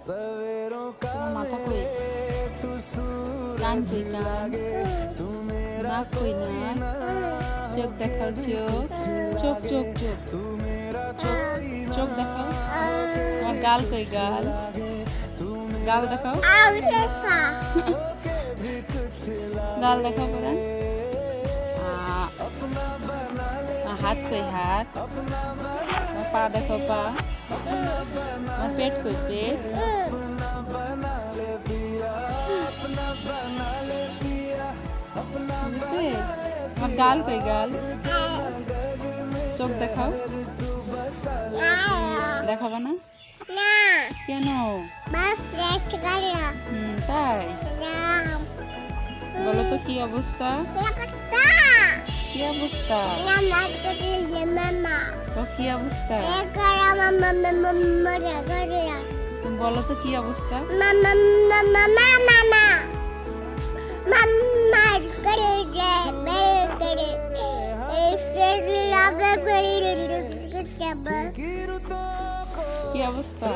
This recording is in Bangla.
তোমার মাথা কই? কান কই? কান নাক কই? না চোখ দেখাও। চোখ চোখ চোখ চোখ চোখ চোখ দেখাও। আমার গাল কই? গাল গাল দেখাও। গাল দেখাও পরে। হাত কই? হাত। পা দেখো। পা। আমার পেট কই? পেট। আমার গাল কই? গাল। চোখ দেখাও। দেখাবো না কেন? তাই বলো তো কি অবস্থা? কি অবস্থা? ও কি অবস্থা? তুমি বলো তো কি অবস্থা? কি অবস্থা?